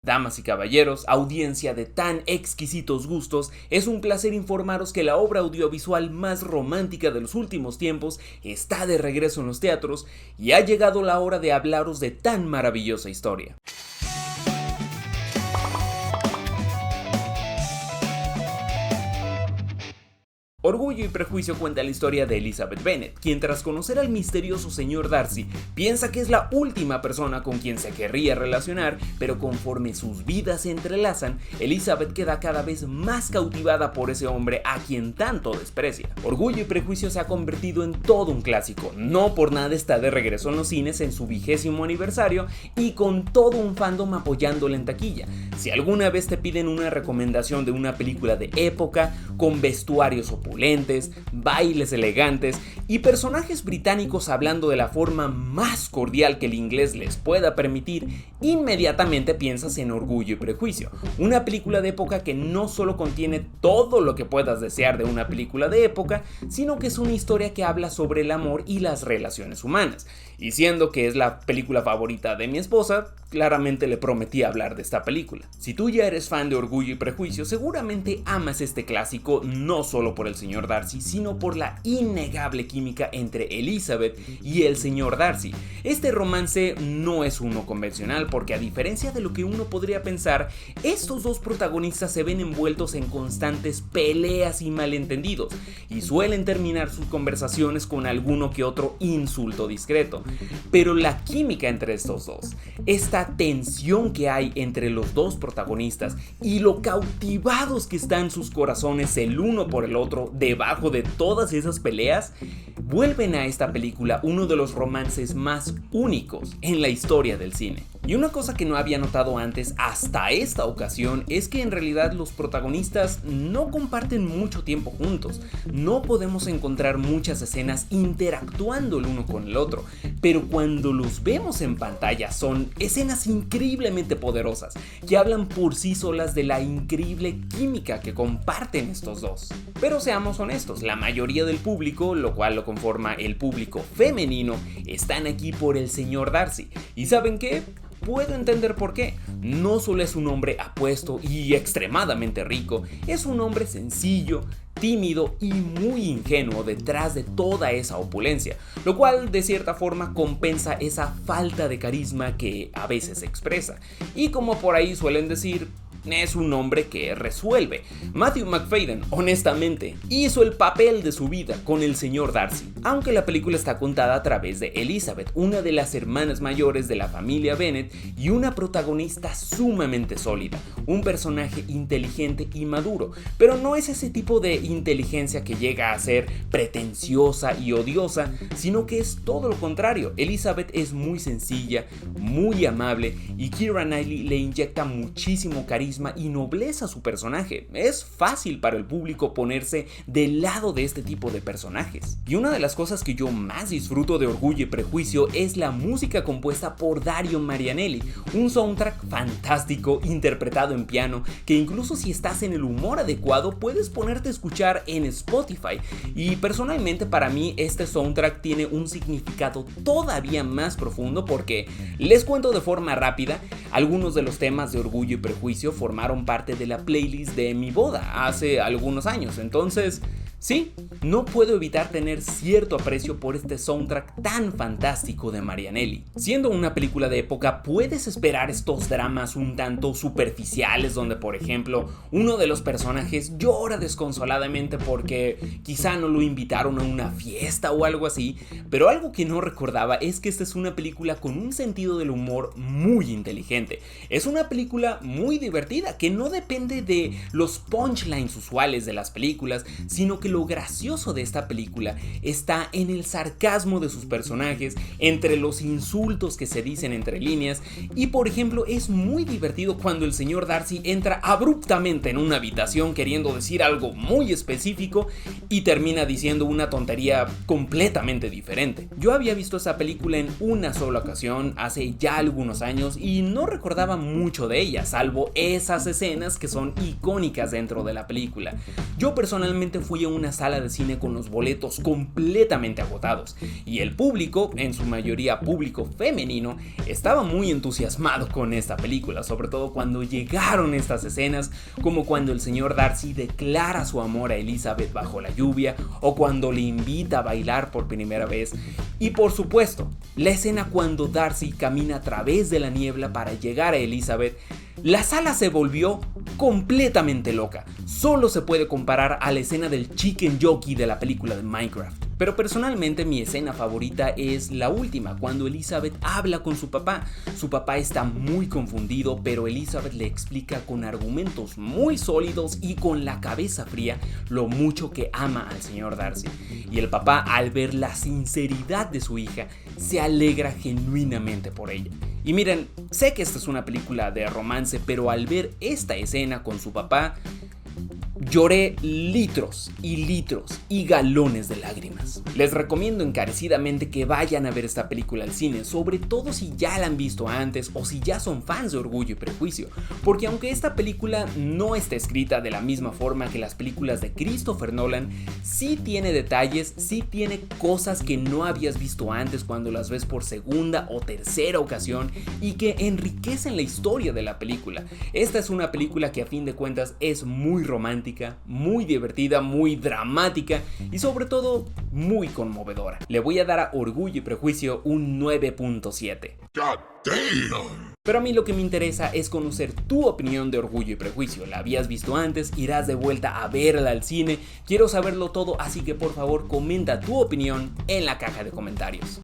Damas y caballeros, audiencia de tan exquisitos gustos, es un placer informaros que la obra audiovisual más romántica de los últimos tiempos está de regreso en los teatros y ha llegado la hora de hablaros de tan maravillosa historia. Orgullo y Prejuicio cuenta la historia de Elizabeth Bennet, quien tras conocer al misterioso señor Darcy, piensa que es la última persona con quien se querría relacionar, pero conforme sus vidas se entrelazan, Elizabeth queda cada vez más cautivada por ese hombre a quien tanto desprecia. Orgullo y Prejuicio se ha convertido en todo un clásico, no por nada está de regreso en los cines en su 20º aniversario y con todo un fandom apoyándola en taquilla. Si alguna vez te piden una recomendación de una película de época, con vestuarios opulentes, bailes elegantes y personajes británicos hablando de la forma más cordial que el inglés les pueda permitir, inmediatamente piensas en Orgullo y Prejuicio, una película de época que no solo contiene todo lo que puedas desear de una película de época, sino que es una historia que habla sobre el amor y las relaciones humanas. Y siendo que es la película favorita de mi esposa, claramente le prometí hablar de esta película. Si tú ya eres fan de Orgullo y Prejuicio, seguramente amas este clásico no solo por el señor Darcy, sino por la innegable química entre Elizabeth y el señor Darcy. Este romance no es uno convencional porque, a diferencia de lo que uno podría pensar, estos dos protagonistas se ven envueltos en constantes peleas y malentendidos, y suelen terminar sus conversaciones con alguno que otro insulto discreto. Pero la química entre estos dos, esta tensión que hay entre los dos protagonistas y lo cautivados que están sus corazones el uno por el otro debajo de todas esas peleas, vuelven a esta película uno de los romances más únicos en la historia del cine. Y una cosa que no había notado antes hasta esta ocasión es que en realidad los protagonistas no comparten mucho tiempo juntos. No podemos encontrar muchas escenas interactuando el uno con el otro, pero cuando los vemos en pantalla son escenas increíblemente poderosas que hablan por sí solas de la increíble química que comparten estos dos. Pero seamos honestos, la mayoría del público, lo cual lo conforma el público femenino, están aquí por el señor Darcy. ¿Y saben qué? Puedo entender por qué. No solo es un hombre apuesto y extremadamente rico, es un hombre sencillo, tímido y muy ingenuo detrás de toda esa opulencia, lo cual de cierta forma compensa esa falta de carisma que a veces expresa. Y como por ahí suelen decir, es un hombre que resuelve. Matthew Macfadyen, honestamente, hizo el papel de su vida con el señor Darcy, aunque la película está contada a través de Elizabeth, una de las hermanas mayores de la familia Bennet y una protagonista sumamente sólida, un personaje inteligente y maduro, pero no es ese tipo de inteligencia que llega a ser pretenciosa y odiosa, sino que es todo lo contrario. Elizabeth es muy sencilla, muy amable y Keira Knightley le inyecta muchísimo carisma y nobleza a su personaje. Es fácil para el público ponerse del lado de este tipo de personajes. Y una de las cosas que yo más disfruto de Orgullo y Prejuicio es la música compuesta por Dario Marianelli, un soundtrack fantástico interpretado en piano que incluso si estás en el humor adecuado puedes ponerte a escuchar en Spotify. Y personalmente para mí este soundtrack tiene un significado todavía más profundo porque, les cuento de forma rápida, algunos de los temas de Orgullo y Prejuicio formaron parte de la playlist de mi boda hace algunos años, entonces sí, no puedo evitar tener cierto aprecio por este soundtrack tan fantástico de Marianelli. Siendo una película de época, puedes esperar estos dramas un tanto superficiales donde, por ejemplo, uno de los personajes llora desconsoladamente porque quizá no lo invitaron a una fiesta o algo así, pero algo que no recordaba es que esta es una película con un sentido del humor muy inteligente. Es una película muy divertida que no depende de los punchlines usuales de las películas, sino que lo gracioso de esta película está en el sarcasmo de sus personajes, entre los insultos que se dicen entre líneas, y por ejemplo es muy divertido cuando el señor Darcy entra abruptamente en una habitación queriendo decir algo muy específico y termina diciendo una tontería completamente diferente. Yo había visto esa película en una sola ocasión hace ya algunos años y no recordaba mucho de ella, salvo esas escenas que son icónicas dentro de la película. Yo personalmente fui a una una sala de cine con los boletos completamente agotados, y el público, en su mayoría público femenino, estaba muy entusiasmado con esta película, sobre todo cuando llegaron estas escenas, como cuando el señor Darcy declara su amor a Elizabeth bajo la lluvia, o cuando le invita a bailar por primera vez, y por supuesto, la escena cuando Darcy camina a través de la niebla para llegar a Elizabeth. La sala se volvió completamente loca. Solo se puede comparar a la escena del chicken jockey de la película de Minecraft. Pero personalmente mi escena favorita es la última, cuando Elizabeth habla con su papá. Su papá está muy confundido, pero Elizabeth le explica con argumentos muy sólidos y con la cabeza fría lo mucho que ama al señor Darcy. Y el papá, al ver la sinceridad de su hija, se alegra genuinamente por ella. Y miren, sé que esta es una película de romance, pero al ver esta escena con su papá, lloré litros y galones de lágrimas. Les recomiendo encarecidamente que vayan a ver esta película al cine, sobre todo si ya la han visto antes o si ya son fans de Orgullo y Prejuicio, porque aunque esta película no está escrita de la misma forma que las películas de Christopher Nolan, sí tiene detalles, sí tiene cosas que no habías visto antes cuando las ves por segunda o tercera ocasión y que enriquecen la historia de la película. Esta es una película que a fin de cuentas es muy romántica, muy divertida, muy dramática y sobre todo muy conmovedora. Le voy a dar a Orgullo y Prejuicio un 9.7. Pero a mí lo que me interesa es conocer tu opinión de Orgullo y Prejuicio. ¿La habías visto antes? ¿Irás de vuelta a verla al cine? Quiero saberlo todo, así que por favor comenta tu opinión en la caja de comentarios.